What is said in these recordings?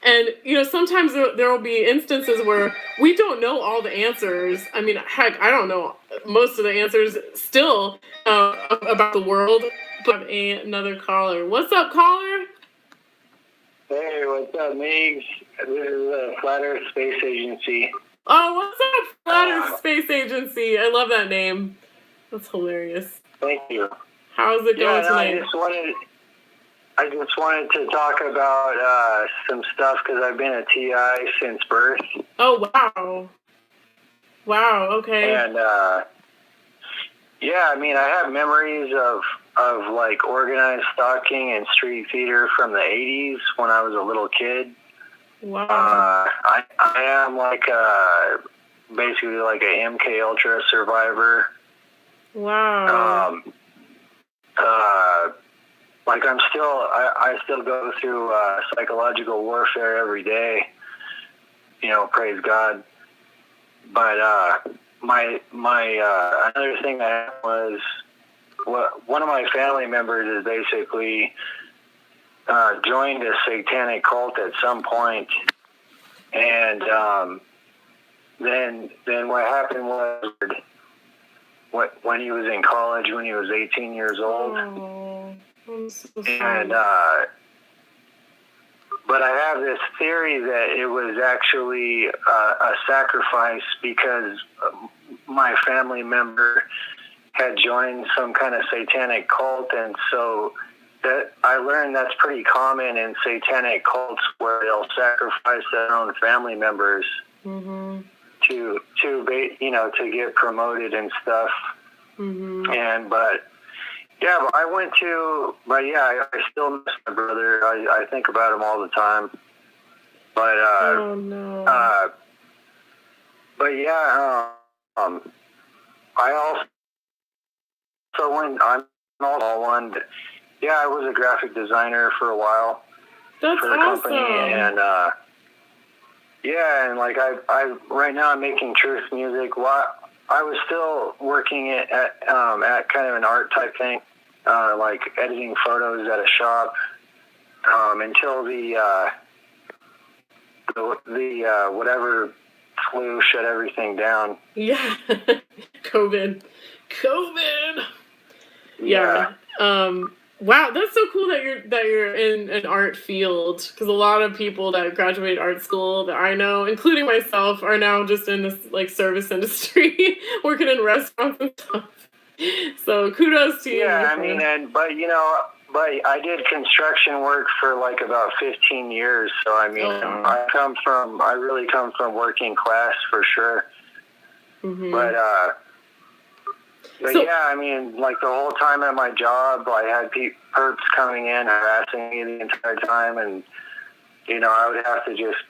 And, sometimes there will be instances where we don't know all the answers. I mean, heck, I don't know most of the answers still about the world. But another caller. What's up, caller? Hey, what's up, Meegs? This is the Flat Earth Space Agency. Oh, what's up, Flat Earth Space Agency? I love that name. That's hilarious. Thank you. How's it going tonight? I just wanted to talk about some stuff because I've been a TI since birth. Oh, wow. Wow, okay. And, yeah, I mean, I have memories of like organized stalking and street theater from the 80s when I was a little kid. Wow. I am like basically like a MK Ultra survivor. Wow. Like I still go through psychological warfare every day. Praise God. But my another thing that was one of my family members is basically joined a satanic cult at some point, and then what happened was when he was in college, when he was 18 years old. Oh, I'm so sorry. And but I have this theory that it was actually a sacrifice because my family member had joined some kind of satanic cult, and so that I learned that's pretty common in satanic cults where they'll sacrifice their own family members to get promoted and stuff. I still miss my brother. I think about him all the time. But oh no. I also I was a graphic designer for a while. That's for the awesome. company, and and like I right now I'm making truth music. I was still working at kind of an art type thing, like editing photos at a shop, until the whatever flu shut everything down. Yeah. COVID. Yeah. Wow, that's so cool that you're in an art field, because a lot of people that graduate art school that I know, including myself, are now just in this like service industry, working in restaurants and stuff. So kudos to you. Yeah, I mean, but I did construction work for like about 15 years. So I mean, I really come from working class for sure. Yeah, I mean, like the whole time at my job, I had perps coming in harassing me the entire time, and I would have to just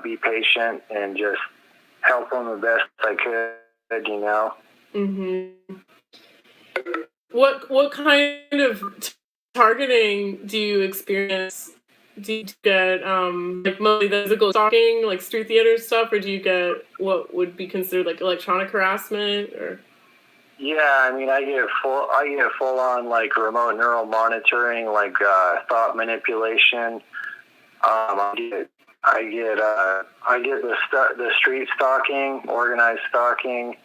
be patient and just help them the best I could. What kind of targeting do you experience? Do you get like mostly the physical stalking, like street theater stuff, or do you get what would be considered like electronic harassment? Or yeah, I mean, I get full on like remote neural monitoring, like thought manipulation. I get the street stalking, organized stalking.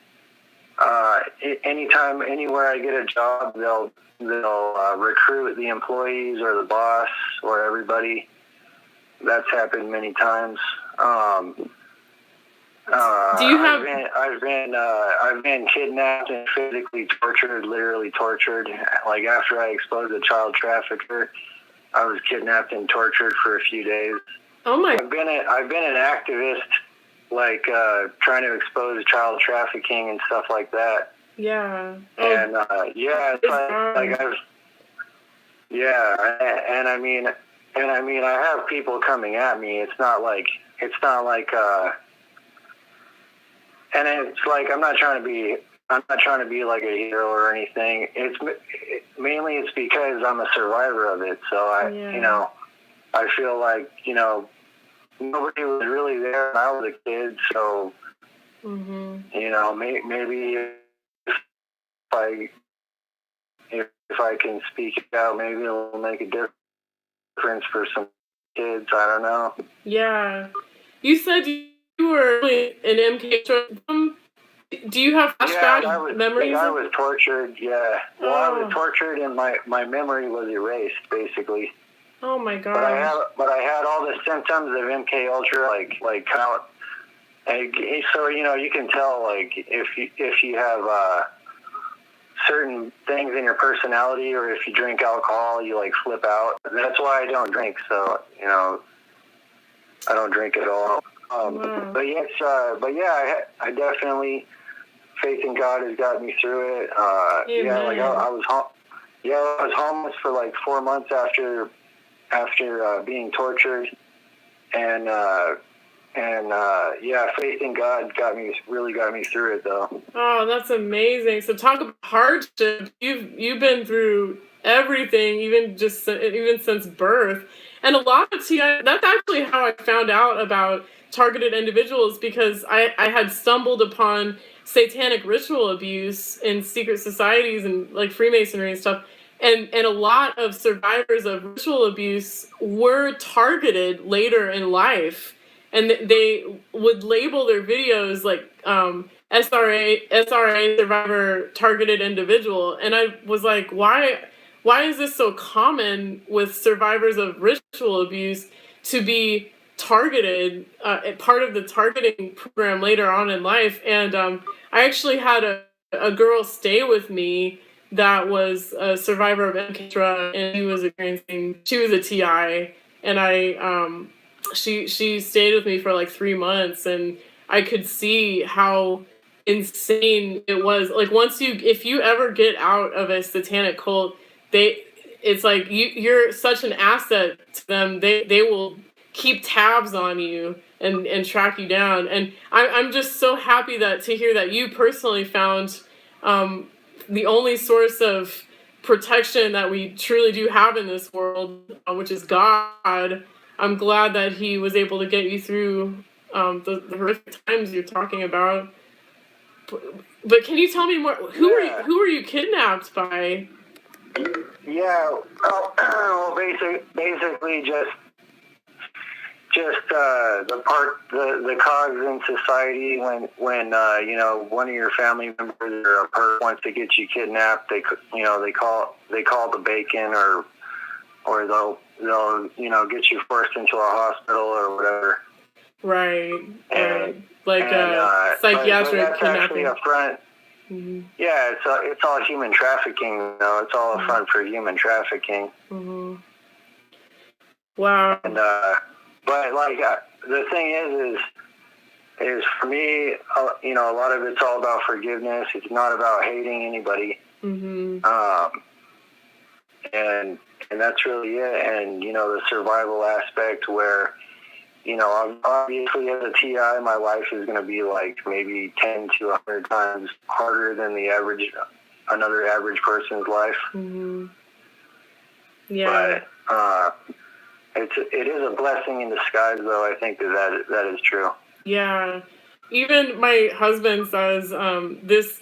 Anywhere I get a job, they'll recruit the employees or the boss or everybody. That's happened many times. Do you have? I've been kidnapped and physically tortured, literally tortured. Like after I exposed a child trafficker, I was kidnapped and tortured for a few days. Oh my! I've been an activist, like trying to expose child trafficking and stuff like that. Yeah. And I have people coming at me. It's not like and it's like I'm not trying to be like a hero or anything. It's because I'm a survivor of it. So I feel like nobody was really there when I was a kid. So maybe if I can speak out, maybe it'll make a difference for some kids. I don't know. Yeah. You said you were really an MK. Do you have flashback memories? I was tortured. Yeah. Well, I was tortured, and my memory was erased, basically. Oh my god. But I had all the symptoms of MK Ultra, like out. And so you can tell, like, if you have certain things in your personality, or if you drink alcohol, you like flip out. That's why I don't drink. So I don't drink at all. Wow. But yes, I definitely, faith in God has got me through it. Yeah, like I was homeless for like 4 months after being tortured, and faith in God really got me through it, though. Oh, that's amazing. So talk about hardship. You've been through everything, even since birth. And a lot of TI, that's actually how I found out about targeted individuals, because I had stumbled upon satanic ritual abuse in secret societies and like Freemasonry and stuff. And a lot of survivors of ritual abuse were targeted later in life. And they would label their videos like SRA survivor targeted individual. And I was like, why is this so common with survivors of ritual abuse to be targeted, part of the targeting program later on in life? And I actually had a girl stay with me that was a survivor of MK, and she was a TI, and she stayed with me for like 3 months, and I could see how insane it was. Like, if you ever get out of a satanic cult, it's like you're such an asset to them. They will keep tabs on you and track you down. And I'm just so happy to hear that you personally found the only source of protection that we truly do have in this world, which is God. I'm glad that He was able to get you through the horrific times you're talking about. But can you tell me more? Who were you kidnapped by? Yeah, well, basically just the cause in society when one of your family members or a person wants to get you kidnapped, they call the bacon, or they'll get you forced into a hospital or whatever. Right. Psychiatric but that's actually kidnapping. a front. Mm-hmm. Yeah, it's all human trafficking. It's all a front for human trafficking. Mm-hmm. Wow. And but like the thing is for me, a lot of it's all about forgiveness. It's not about hating anybody. Mm-hmm. And that's really it. And the survival aspect where, obviously as a TI, my life is going to be like maybe 10 to 100 times harder than another average person's life. Mm-hmm. Yeah. But it is a blessing in disguise, though. I think that is true. Yeah. Even my husband says this.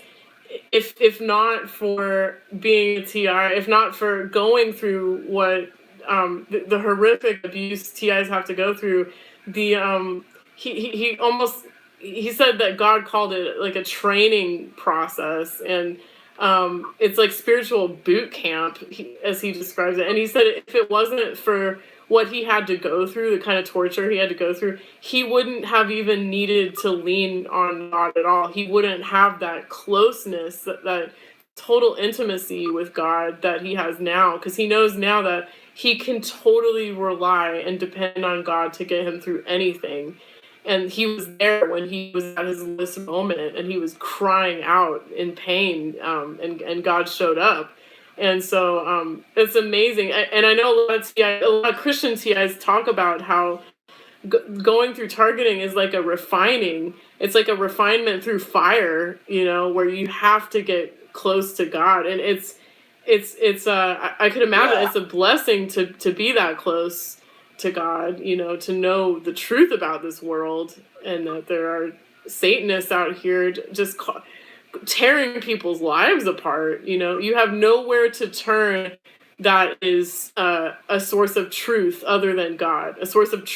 If not for being a TI, if not for going through what the horrific abuse TIs have to go through, he said that God called it like a training process, and it's like spiritual boot camp, as he describes it. And he said if it wasn't for what he had to go through, the kind of torture he had to go through, he wouldn't have even needed to lean on God at all. He wouldn't have that closeness, that total intimacy with God that he has now, because he knows now that he can totally rely and depend on God to get him through anything. And he was there when he was at his lowest moment, and he was crying out in pain, and God showed up. And so it's amazing. And I know a lot of Christian TIs talk about how going through targeting is like a refining. It's like a refinement through fire, where you have to get close to God. And it's I could imagine it's a blessing to be that close to God, to know the truth about this world, and that there are Satanists out here just tearing people's lives apart. You have nowhere to turn that is a source of truth other than God, a source of truth